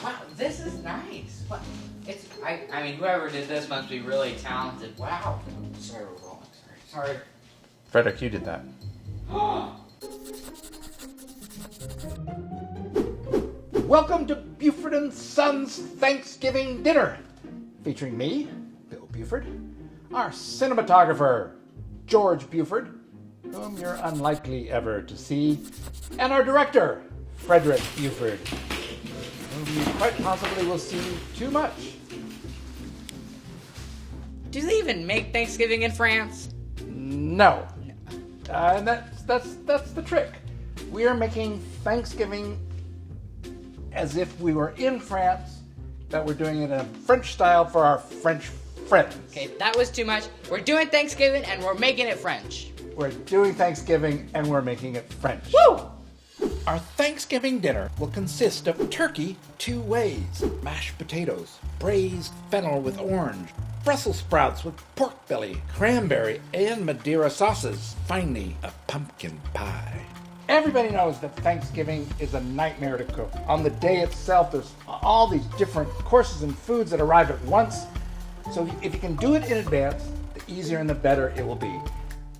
Wow, this is nice. What? I mean, whoever did this must be really talented. Wow. Sorry, we're rolling. Sorry. Frederick, you did that. Welcome to Buford and Sons Thanksgiving Dinner, featuring me, Bill Buford, our cinematographer, George Buford, whom you're unlikely ever to see, and our director, Frederick Buford, whom you quite possibly will see too much. Do they even make Thanksgiving in France? No. And that's the trick. We are making Thanksgiving as if we were in France, but we're doing it in a French style for our French friends. Okay, that was too much. We're doing Thanksgiving and we're making it French. We're doing Thanksgiving and we're making it French. Woo! Our Thanksgiving dinner will consist of turkey 2 ways, mashed potatoes, braised fennel with orange, Brussels sprouts with pork belly, cranberry and Madeira sauces, finally a pumpkin pie. Everybody knows that Thanksgiving is a nightmare to cook. On the day itself, there's all these different courses and foods that arrive at once. So if you can do it in advance, the easier and the better it will be.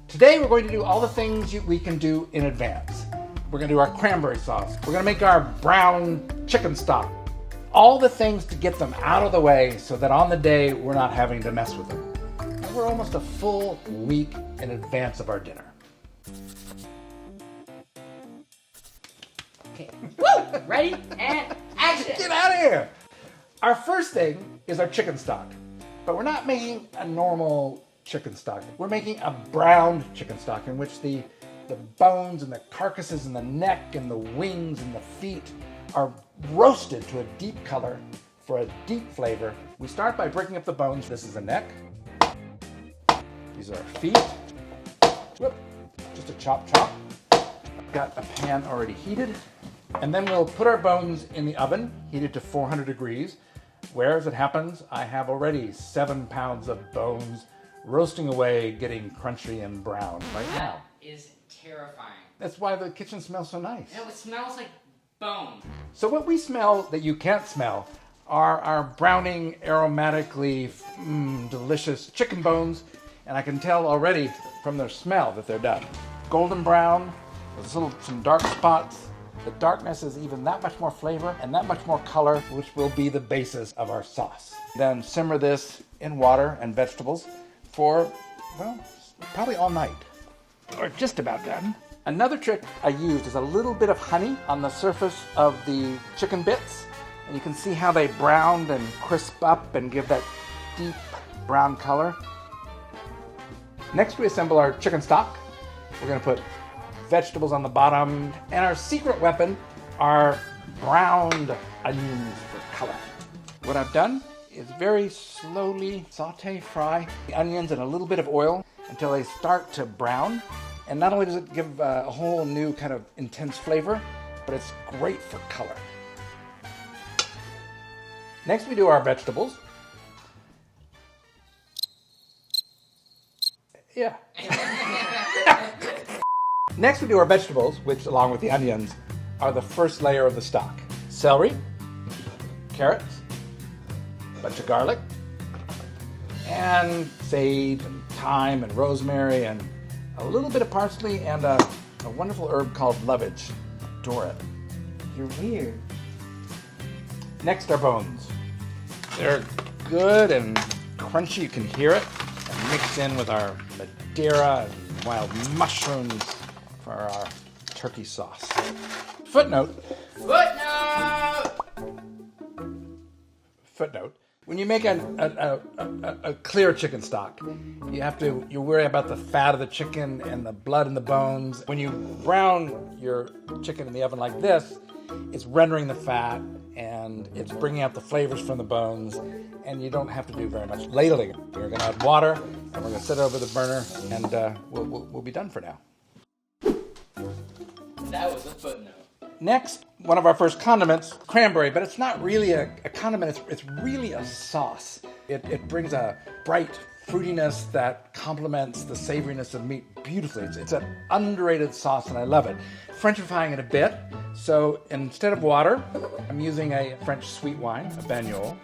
Today we're going to do all the things we can do in advance. We're going to do our cranberry sauce. We're going to make our brown chicken stock. All the things to get them out of the way so that on the day we're not having to mess with them. And we're almost a full week in advance of our dinner. Okay. Woo! Ready and action! Get out of here! Our first thing is our chicken stock. But we're not making a normal chicken stock. We're making a browned chicken stock in which the bones and the carcasses and the neck and the wings and the feet are roasted to a deep color for a deep flavor. We start by breaking up the bones. This is the neck. These are our feet. Whoop. Just a chop. I've got a pan already heated. And then we'll put our bones in the oven, heated to 400 degrees, where, as it happens, I have already 7 pounds of bones roasting away, getting crunchy and brown right now. That is terrifying. That's why the kitchen smells so nice. No, it smells like bone. So what we smell that you can't smell are our browning, aromatically delicious chicken bones, and I can tell already from their smell that they're done. Golden brown, there's some dark spots. The darkness is even that much more flavor and that much more color, which will be the basis of our sauce. Then simmer this in water and vegetables for, well, probably all night. Or just about done. Another trick I used is a little bit of honey on the surface of the chicken bits. And you can see how they browned and crisp up and give that deep brown color. Next we assemble our chicken stock. We're going to put vegetables on the bottom, and our secret weapon are browned onions for color. What I've done is very slowly fry the onions in a little bit of oil until they start to brown. And not only does it give a whole new kind of intense flavor, but it's great for color. Next we do our vegetables. Yeah. Next we do our vegetables, which along with the onions are the first layer of the stock. Celery, carrots, a bunch of garlic, and sage and thyme and rosemary and a little bit of parsley and a wonderful herb called lovage. Adore it. You're weird. Next, our bones. They're good and crunchy. You can hear it. And mix in with our Madeira and wild mushrooms for our turkey sauce. Footnote. When you make a clear chicken stock, you worry about the fat of the chicken and the blood in the bones. When you brown your chicken in the oven like this, it's rendering the fat and it's bringing out the flavors from the bones, and you don't have to do very much ladling. We're going to add water and we're going to set it over the burner, and we'll be done for now. That was a footnote. Next, one of our first condiments, cranberry, but it's not really a condiment, it's really a sauce. It brings a bright fruitiness that complements the savoriness of meat beautifully. It's an underrated sauce and I love it. Frenchifying it a bit So instead of water, I'm using a French sweet wine, a bagnole,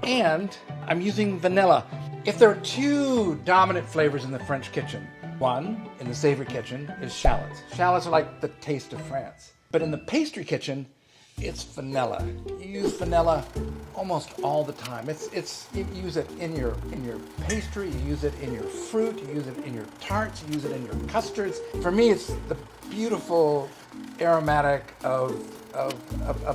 and I'm using vanilla. If there are two dominant flavors in the French kitchen, one in the savory kitchen is shallots. Shallots are like the taste of France. But in the pastry kitchen, it's vanilla. You use vanilla almost all the time. You use it in your pastry, you use it in your fruit, you use it in your tarts, you use it in your custards. For me, it's the beautiful aromatic of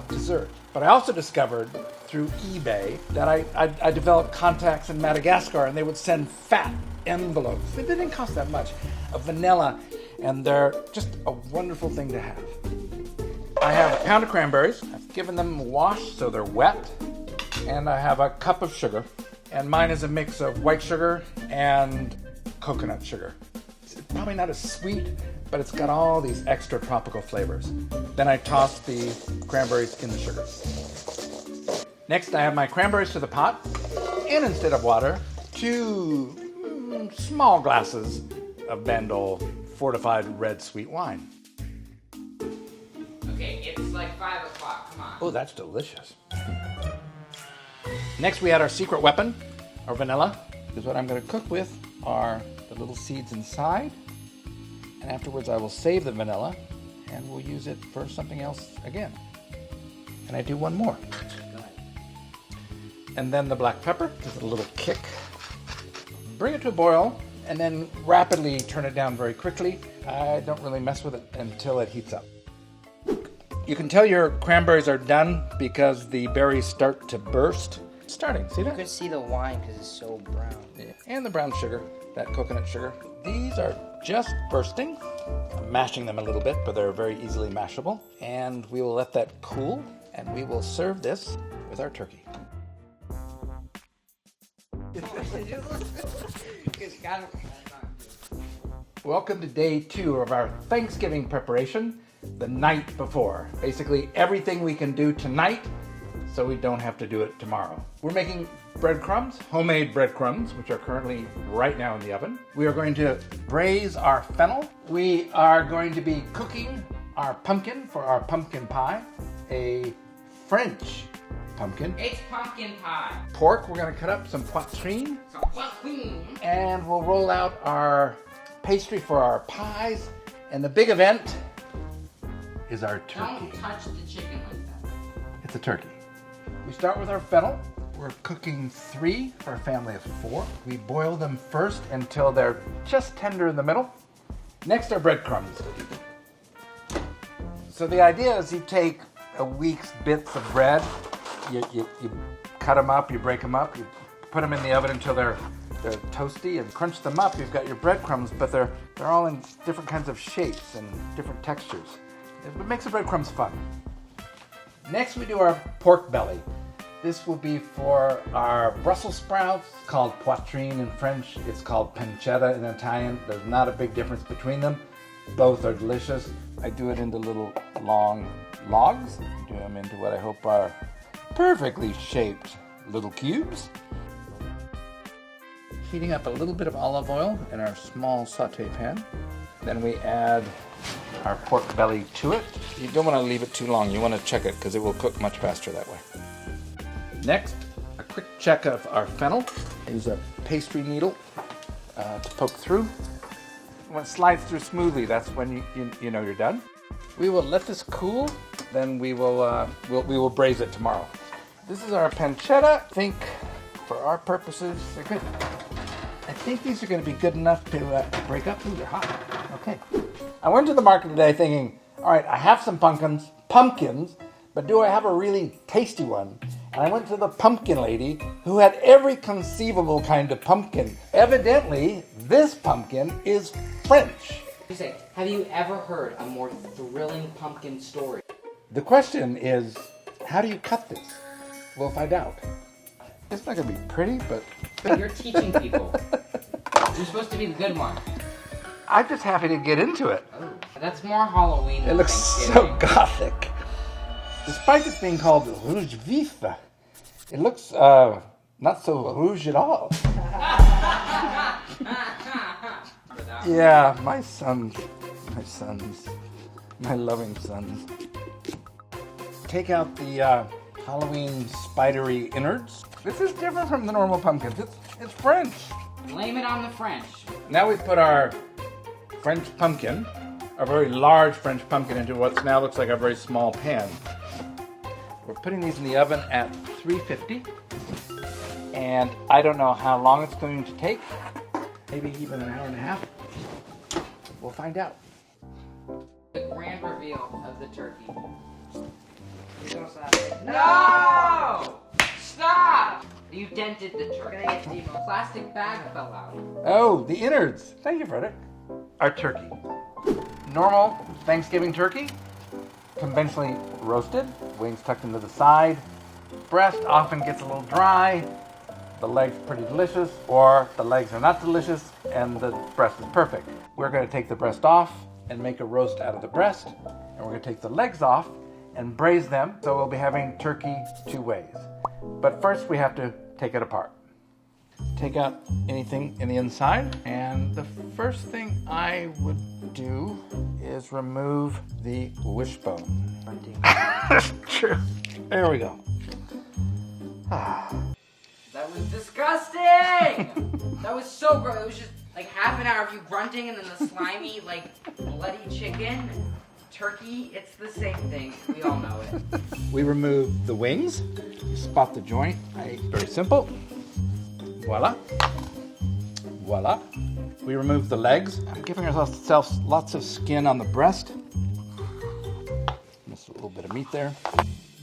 dessert. But I also discovered through eBay that I developed contacts in Madagascar, and they would send fat envelopes. They didn't cost that much of vanilla, and they're just a wonderful thing to have. I have a pound of cranberries. I've given them a wash so they're wet. And I have a cup of sugar. And mine is a mix of white sugar and coconut sugar. It's probably not as sweet, but it's got all these extra tropical flavors. Then I toss the cranberries in the sugar. Next, I have my cranberries to the pot. And instead of water, 2 small glasses of Bandol fortified red sweet wine. Okay, it's like 5 o'clock, come on. Oh, that's delicious. Next, we add our secret weapon, our vanilla. Because what I'm going to cook with are the little seeds inside. And afterwards, I will save the vanilla, and we'll use it for something else again. And I do one more. And then the black pepper, just a little kick. Bring it to a boil, and then rapidly turn it down very quickly. I don't really mess with it until it heats up. You can tell your cranberries are done because the berries start to burst. Starting, see that? You can see the wine because it's so brown. Yeah. And the brown sugar, that coconut sugar. These are just bursting. I'm mashing them a little bit, but they're very easily mashable. And we will let that cool, and we will serve this with our turkey. Welcome to day 2 of our Thanksgiving preparation, the night before. Basically everything we can do tonight so we don't have to do it tomorrow. We're making breadcrumbs, homemade breadcrumbs, which are currently right now in the oven. We are going to braise our fennel. We are going to be cooking our pumpkin for our pumpkin pie, a French pumpkin. It's pumpkin pie. Pork, we're going to cut up some poitrine. And we'll roll out our pastry for our pies. And the big event is our turkey. Don't touch the chicken like that. It's a turkey. We start with our fennel. We're cooking 3 for a family of 4. We boil them first until they're just tender in the middle. Next are breadcrumbs. So the idea is you take a week's bits of bread, you cut them up, you break them up, you put them in the oven until they're toasty, and crunch them up. You've got your breadcrumbs, but they're all in different kinds of shapes and different textures. It makes the breadcrumbs fun. Next, we do our pork belly. This will be for our Brussels sprouts, called poitrine in French. It's called pancetta in Italian. There's not a big difference between them. Both are delicious. I do it into little long logs. Do them into what I hope are perfectly shaped little cubes. Heating up a little bit of olive oil in our small saute pan. Then we add our pork belly to it. You don't want to leave it too long. You want to check it because it will cook much faster that way. Next, a quick check of our fennel. I use a pastry needle to poke through. When it slides through smoothly, that's when you know you're done. We will let this cool. Then we will braise it tomorrow. This is our pancetta. I think for our purposes, they're good. I think these are going to be good enough to break up. Ooh, they're hot. Okay. I went to the market today thinking, all right, I have some pumpkins, but do I have a really tasty one? And I went to the pumpkin lady who had every conceivable kind of pumpkin. Evidently, this pumpkin is French. Have you ever heard a more thrilling pumpkin story? The question is, how do you cut this? We'll find out. It's not going to be pretty, but... You're teaching people. You're supposed to be the good one. I'm just happy to get into it. Oh, that's more Halloween than It looks so gothic. Despite this being called rouge vif, it looks not so rouge at all. Yeah, my sons, my loving sons. take out the Halloween spidery innards. This is different from the normal pumpkins. It's French. Blame it on the French. Now we put our French pumpkin, a very large French pumpkin, into what now looks like a very small pan. We're putting these in the oven at 350. And I don't know how long it's going to take. Maybe even an hour and a half. We'll find out. The grand reveal of the turkey. No! Stop! You dented the turkey. Plastic bag fell out. Oh, the innards. Thank you, Frederick. Our turkey. Normal Thanksgiving turkey. Conventionally roasted. Wings tucked into the side. Breast often gets a little dry. The legs pretty delicious, or the legs are not delicious and the breast is perfect. We're going to take the breast off and make a roast out of the breast, and we're going to take the legs off and braise them, so we'll be having turkey 2 ways. But first we have to take it apart. Take out anything in the inside, and the first thing I would do is remove the wishbone. True. There we go. That was disgusting! That was so gross. It was just like half an hour of you grunting and then the slimy, like, bloody chicken. Turkey, it's the same thing. We all know it. We remove the wings. You spot the joint. Very simple. Voila. Voila. We remove the legs. I'm giving ourselves lots of skin on the breast. Just a little bit of meat there.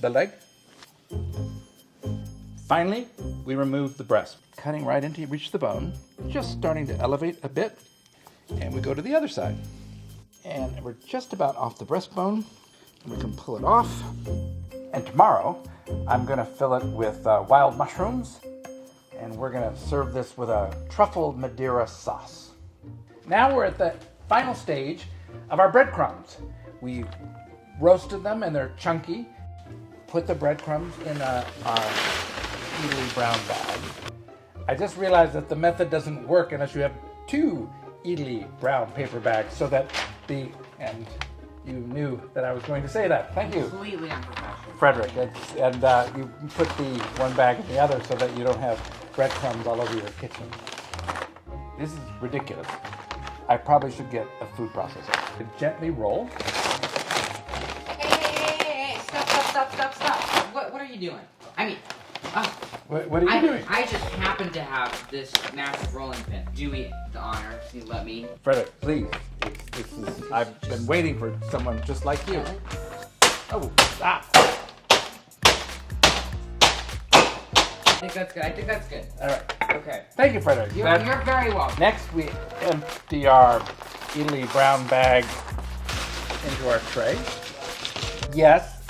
The leg. Finally, we remove the breast. Cutting right into reach the bone, just starting to elevate a bit, and we go to the other side. And we're just about off the breastbone, and we can pull it off. And tomorrow, I'm gonna fill it with wild mushrooms, and we're gonna serve this with a truffle Madeira sauce. Now we're at the final stage of our breadcrumbs. We roasted them and they're chunky. Put the breadcrumbs in our Italy brown bag. I just realized that the method doesn't work unless you have 2 Italy brown paper bags, so that and you knew that I was going to say that. Thank you. Completely unprofessional. Frederick. And you put the one bag in the other so that you don't have breadcrumbs all over your kitchen. This is ridiculous. I probably should get a food processor. Gently roll. Hey, stop. What are you doing? I mean, What are you doing? I just happen to have this massive rolling pin. Do me the honor. You let me. Frederick, please. I've been waiting for someone just like you. Oh, stop. I think that's good. All right. Okay. Thank you, Frederick. You're very welcome. Next, we empty our Italy brown bag into our tray. Yes,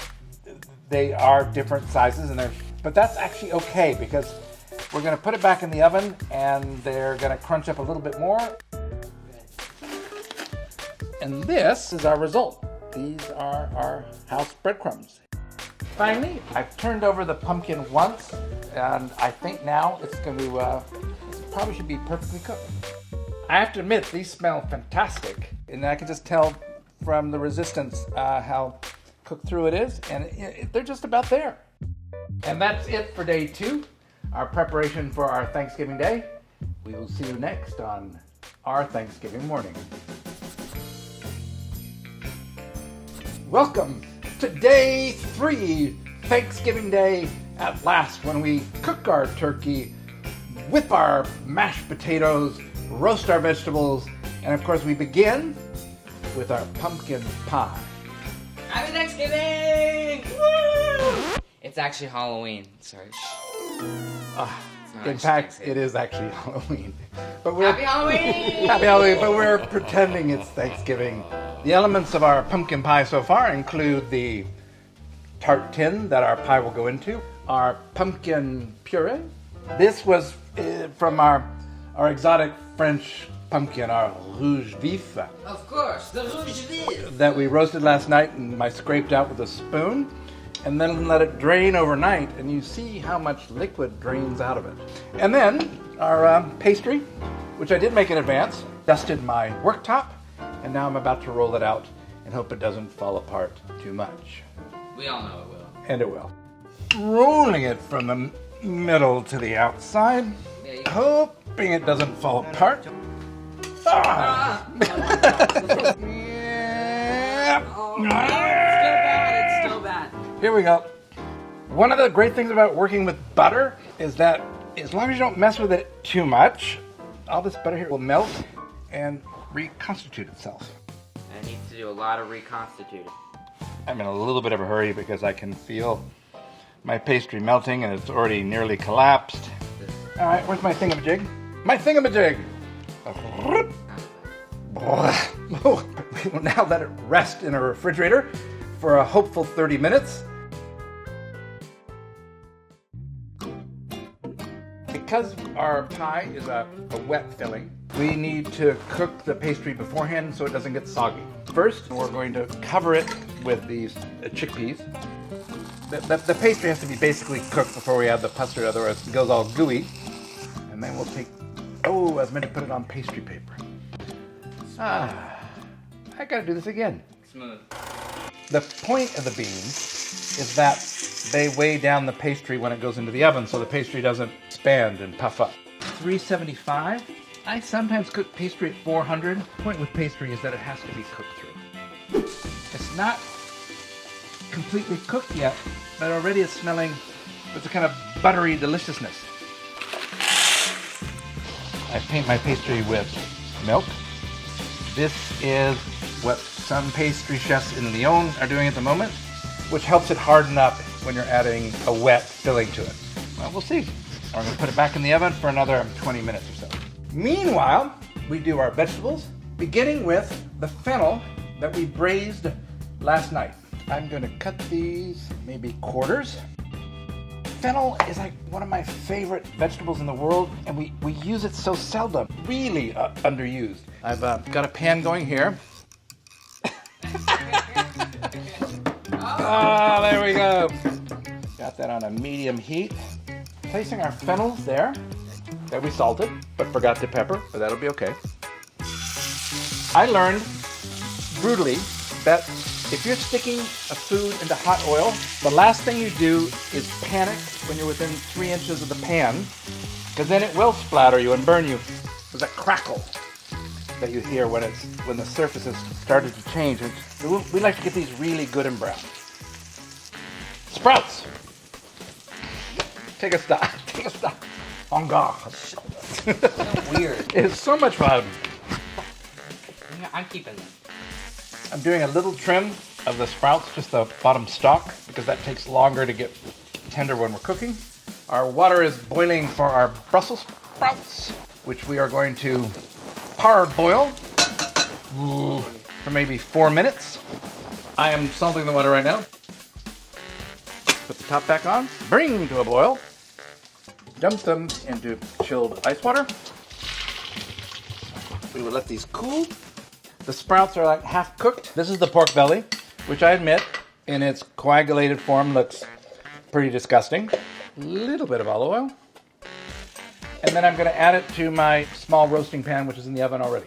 they are different sizes, but that's actually okay because we're going to put it back in the oven and they're going to crunch up a little bit more. And this is our result. These are our house breadcrumbs. Finally, I've turned over the pumpkin once, and I think now it's going to, it probably should be perfectly cooked. I have to admit, these smell fantastic, and I can just tell from the resistance how cooked through it is, and they're just about there. And that's it for day 2, our preparation for our Thanksgiving Day. We will see you next on our Thanksgiving morning. Welcome to day 3, Thanksgiving Day at last, when we cook our turkey, whip our mashed potatoes, roast our vegetables, and of course we begin with our pumpkin pie. Happy Thanksgiving! Woo! It's actually Halloween. Sorry. In fact, it is actually Halloween. But Happy Halloween! Happy Halloween, but we're pretending it's Thanksgiving. The elements of our pumpkin pie so far include the tart tin that our pie will go into, our pumpkin puree. This was from our exotic French pumpkin, our rouge vif. Of course, the rouge vif. That we roasted last night and I scraped out with a spoon. And then let it drain overnight, and you see how much liquid drains out of it. And then our pastry, which I did make in advance, dusted my worktop, and now I'm about to roll it out and hope it doesn't fall apart too much. We all know it will. And it will. Rolling it from the middle to the outside, hoping it doesn't fall apart. Ah. Yeah. It's still bad. Here we go. One of the great things about working with butter is that as long as you don't mess with it too much, all this butter here will melt and reconstitute itself. I need to do a lot of reconstituting. I'm in a little bit of a hurry because I can feel my pastry melting and it's already nearly collapsed. All right, where's my thingamajig? My thingamajig! We will now let it rest in a refrigerator for a hopeful 30 minutes. Because our pie is a wet filling, we need to cook the pastry beforehand so it doesn't get soggy. First, we're going to cover it with these chickpeas. The pastry has to be basically cooked before we add the custard, otherwise it goes all gooey. And then we'll take, I was meant to put it on pastry paper. I gotta do this again. Smooth. The point of the beans is that they weigh down the pastry when it goes into the oven so the pastry doesn't expand and puff up. 375. I sometimes cook pastry at 400. The point with pastry is that it has to be cooked through. It's not completely cooked yet, but already it's smelling with a kind of buttery deliciousness. I paint my pastry with milk. This is what some pastry chefs in Lyon are doing at the moment, which helps it harden up when you're adding a wet filling to it. Well, we'll see. I'm going to put it back in the oven for another 20 minutes or so. Meanwhile, we do our vegetables, beginning with the fennel that we braised last night. I'm going to cut these maybe quarters. Fennel is like one of my favorite vegetables in the world, and we use it so seldom. Really underused. I've got a pan going here. There we go. Got that on a medium heat. Placing our fennels there that we salted, but forgot to pepper, but that'll be okay. I learned brutally that if you're sticking a food into hot oil, the last thing you do is panic when you're within 3 inches of the pan, because then it will splatter you and burn you. There's a crackle that you hear when the surface has started to change. We like to get these really good and brown. Sprouts. Take a stop. Take a stop. En garde. Weird. It's so much fun. Yeah, I'm keeping them. I'm doing a little trim of the sprouts, just the bottom stalk, because that takes longer to get tender when we're cooking. Our water is boiling for our Brussels sprouts, which we are going to parboil for maybe 4 minutes. I am salting the water right now. Put the top back on, bring to a boil, dump them into chilled ice water. We will let these cool. The sprouts are like half cooked. This is the pork belly, which I admit, in its coagulated form, looks pretty disgusting. A little bit of olive oil. And then I'm going to add it to my small roasting pan, which is in the oven already.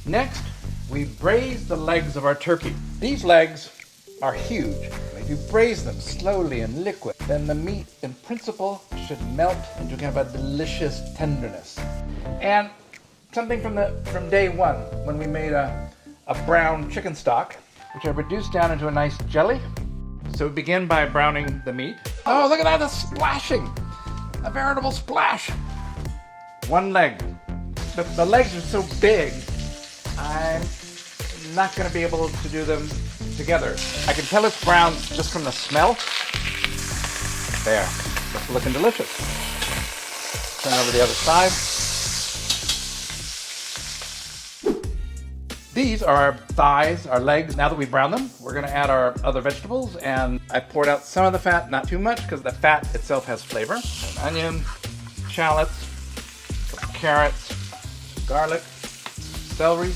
Next, we braise the legs of our turkey. These legs are huge. If you braise them slowly in liquid, then the meat, in principle, should melt into kind of a delicious tenderness. And something from day one, when we made a brown chicken stock, which I reduced down into a nice jelly. So we begin by browning the meat. Oh, look at that, the splashing! A veritable splash! One leg. The legs are so big, I'm not going to be able to do them together. I can tell it's brown just from the smell. There, it's looking delicious. Turn over the other side. These are our thighs, our legs. Now that we've browned them, we're going to add our other vegetables, and I poured out some of the fat, not too much, because the fat itself has flavor. An onion, shallots, some carrots, garlic, celery.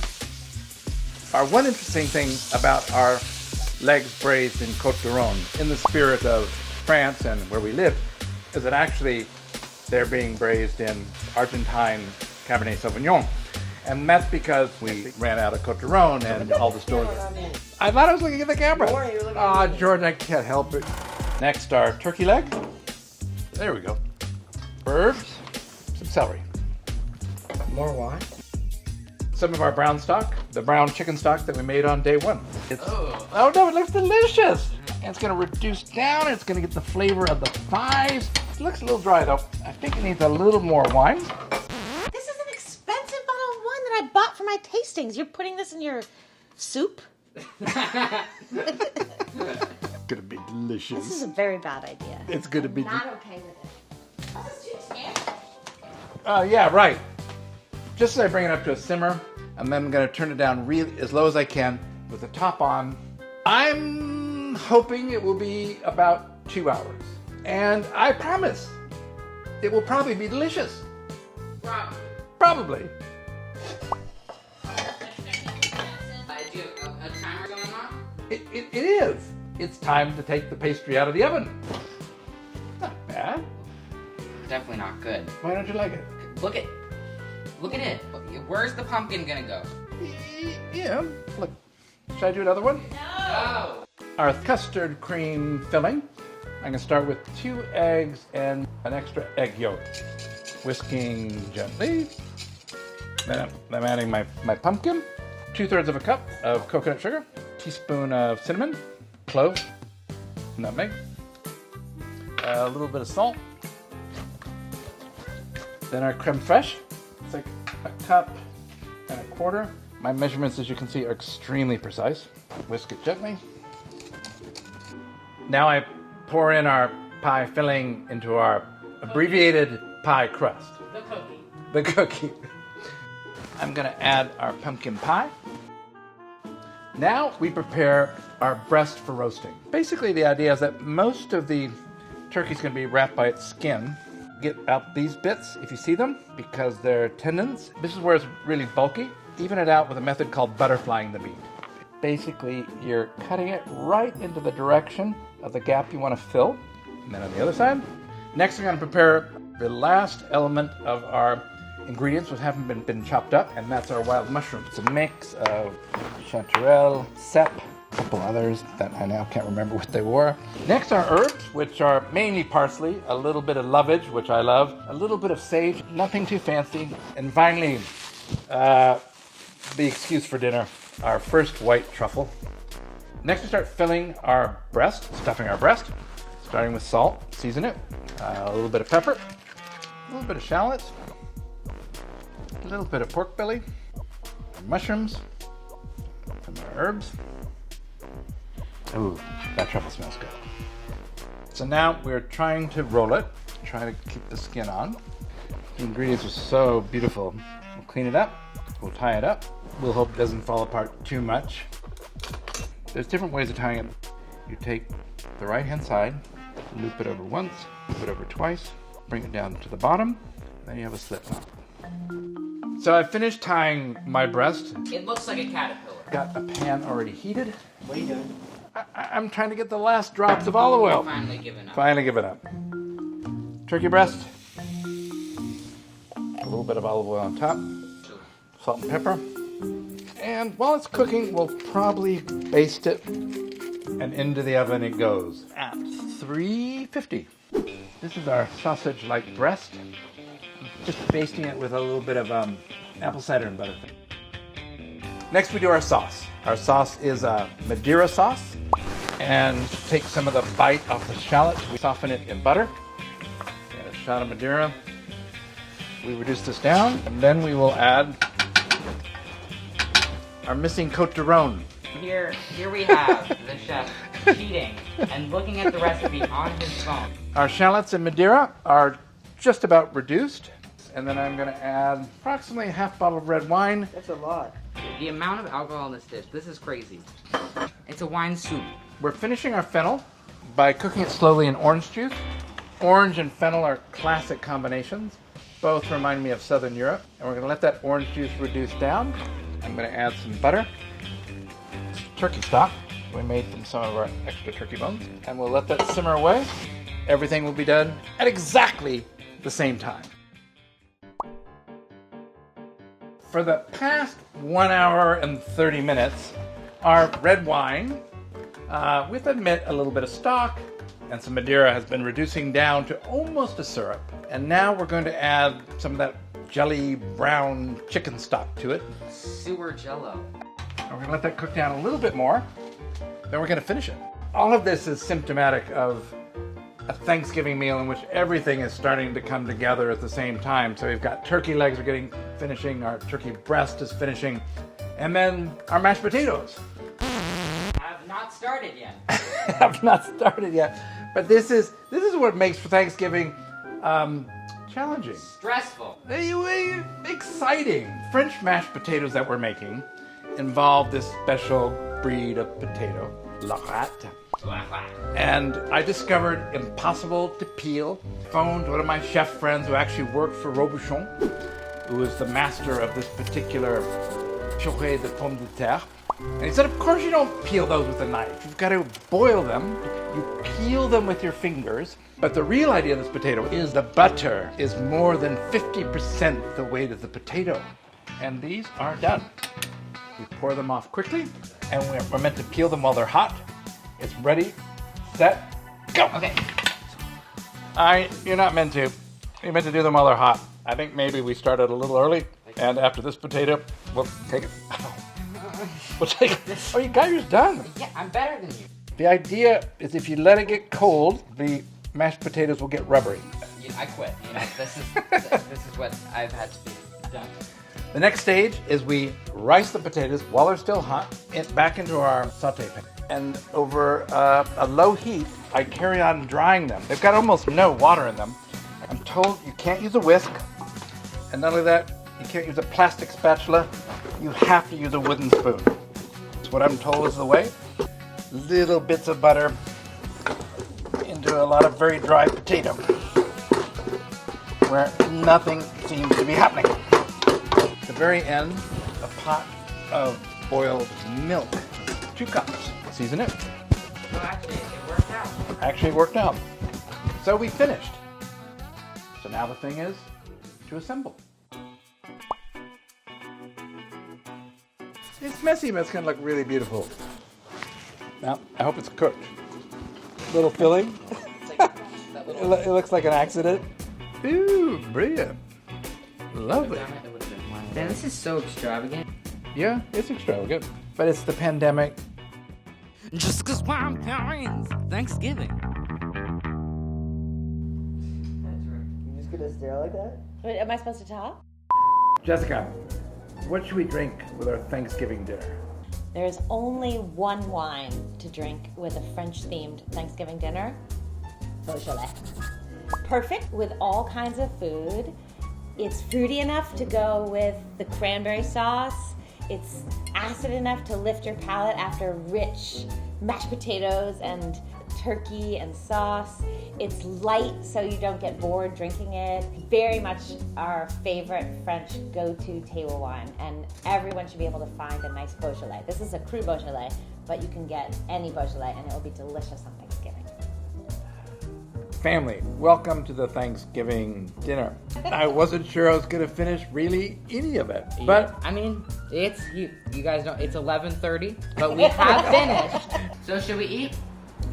One interesting thing about our legs braised in Côte d'Aron, in the spirit of France and where we live, is that actually they're being braised in Argentine Cabernet Sauvignon. And that's because we ran out of Côte d'Aron and all the stores. I thought I was looking at the camera. You were looking Aw, at me. George, I can't help it. Next, our turkey leg. There we go. Herbs, some celery. More wine? Some of our brown stock, the brown chicken stock that we made on day one. Oh. No, it looks delicious. And it's gonna reduce down. It's gonna get the flavor of the thighs. It looks a little dry though. I think it needs a little more wine. This is an expensive bottle of wine that I bought for my tastings. You're putting this in your soup? It's gonna be delicious. This is a very bad idea. It's gonna be. Not okay with it. This is too tangy. Yeah, right. Just as I bring it up to a simmer, and then I'm gonna turn it down really as low as I can with the top on. I'm hoping it will be about 2 hours. And I promise it will probably be delicious. Rob, Probably. do you have a timer going on? It is. It's time to take the pastry out of the oven. Not bad. Definitely not good. Why don't you like it? Look at it. Where's the pumpkin gonna go? Yeah. Look. Should I do another one? Oh. Our custard cream filling. I'm going to start with 2 eggs and an extra egg yolk. Whisking gently. Then I'm adding my pumpkin. 2/3 of a cup of coconut sugar. Teaspoon of cinnamon. Clove. Nutmeg. A little bit of salt. Then our creme fraiche. It's like a cup and a quarter. My measurements, as you can see, are extremely precise. Whisk it gently. Now I pour in our pie filling into our abbreviated pie crust. The cookie. I'm going to add our pumpkin pie. Now we prepare our breast for roasting. Basically, the idea is that most of the turkey's going to be wrapped by its skin. Get out these bits, if you see them, because they're tendons. This is where it's really bulky. Even it out with a method called butterflying the meat. Basically, you're cutting it right into the direction of the gap you want to fill. And then on the other side. Next, I'm going to prepare the last element of our ingredients, which haven't been chopped up, and that's our wild mushrooms. It's a mix of chanterelle, cep, a couple others that I now can't remember what they were. Next, our herbs, which are mainly parsley, a little bit of lovage, which I love, a little bit of sage, nothing too fancy, and finally, the excuse for dinner, our first white truffle. Next, we start filling our breast, stuffing our breast, starting with salt, season it, a little bit of pepper, a little bit of shallots, a little bit of pork belly, mushrooms, some herbs. Ooh, that truffle smells good. So now we're trying to roll it, try to keep the skin on. The ingredients are so beautiful. We'll clean it up, we'll tie it up. We'll hope it doesn't fall apart too much. There's different ways of tying it. You take the right-hand side, loop it over once, loop it over twice, bring it down to the bottom, then you have a slip knot. So I finished tying my breast. It looks like a caterpillar. Got a pan already heated. What are you doing? I'm trying to get the last drops of olive oil. Finally given up. Finally give it up. Turkey breast. A little bit of olive oil on top. Salt and pepper. And while it's cooking, we'll probably baste it. And into the oven it goes at 350. This is our sausage-like breast. Just basting it with a little bit of apple cider and butter. Next we do our sauce. Our sauce is a Madeira sauce. And take some of the bite off the shallot. We soften it in butter. And a shot of Madeira. We reduce this down. And then we will add our missing Cote de Rhone. Here we have the chef cheating and looking at the recipe on his phone. Our shallots and Madeira are just about reduced. And then I'm going to add approximately a half bottle of red wine. That's a lot. The amount of alcohol in this dish, this is crazy. It's a wine soup. We're finishing our fennel by cooking it slowly in orange juice. Orange and fennel are classic combinations. Both remind me of Southern Europe. And we're going to let that orange juice reduce down. I'm going to add some butter. Turkey stock we made from some of our extra turkey bones. And we'll let that simmer away. Everything will be done at exactly the same time. For the past 1 hour and 30 minutes, Our red wine, with a little bit of stock and some Madeira, has been reducing down to almost a syrup. And now we're going to add some of that jelly brown chicken stock to it. Sewer jello. And we're going to let that cook down a little bit more. Then we're going to finish it. All of this is symptomatic of a Thanksgiving meal in which everything is starting to come together at the same time. So we've got turkey legs are finishing, our turkey breast is finishing, and then our mashed potatoes. I've not started yet. Have not started yet, but this is what makes for Thanksgiving challenging, Stressful. exciting. French mashed potatoes that we're making involve this special breed of potato, la rate. And I discovered impossible to peel. Phoned one of my chef friends who actually worked for Robuchon, who is the master of this particular purée de pommes de terre. And he said, of course you don't peel those with a knife. You've got to boil them. You peel them with your fingers. But the real idea of this potato is the butter is more than 50% the weight of the potato. And these are done. We pour them off quickly, and we're meant to peel them while they're hot. It's ready, set, go. Okay. You're not meant to. You're meant to do them while they're hot. I think maybe we started a little early, and after this potato, we'll take it. We'll take it. Oh, you got yours done. Yeah, I'm better than you. The idea is if you let it get cold, the mashed potatoes will get rubbery. I quit. This is what I've had to be done. The next stage is we rice the potatoes while they're still hot back into our saute pan. And over a low heat, I carry on drying them. They've got almost no water in them. I'm told you can't use a whisk. And not only that, you can't use a plastic spatula. You have to use a wooden spoon. That's what I'm told is the way. Little bits of butter into a lot of very dry potato where nothing seems to be happening. At the very end, a pot of boiled milk, 2 cups. Season it. Well, actually, it worked out. Actually, it worked out. So we finished. So now the thing is to assemble. It's messy, but it's going to look really beautiful. Now, I hope it's cooked. Little filling. It looks like an accident. Ooh, brilliant. Lovely. Man, this is so extravagant. Yeah, it's extravagant. But it's the pandemic. Just 'cause I'm parents, Thanksgiving. You just gonna stare like that? Wait, am I supposed to talk? Jessica, what should we drink with our Thanksgiving dinner? There's only one wine to drink with a French-themed Thanksgiving dinner. Beaujolais. Perfect with all kinds of food. It's fruity enough to go with the cranberry sauce. It's acid enough to lift your palate after rich mashed potatoes and turkey and sauce. It's light so you don't get bored drinking it. Very much our favorite French go-to table wine, and everyone should be able to find a nice Beaujolais. This is a cru Beaujolais, but you can get any Beaujolais and it will be delicious on Thanksgiving. Family, welcome to the Thanksgiving dinner. I wasn't sure I was going to finish really any of it, but I mean, it's you guys know it's 11:30, but we have finished. So should we eat?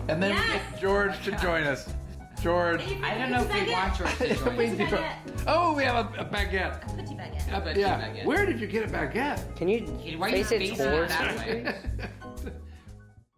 and then Yes! George to join us. George. I don't know if we want George to join We us. do. Oh, we have a baguette. Petit baguette. I bet Yeah. you baguette. Where did you get a baguette? Can you Why are you face it facing it towards that me, way? please?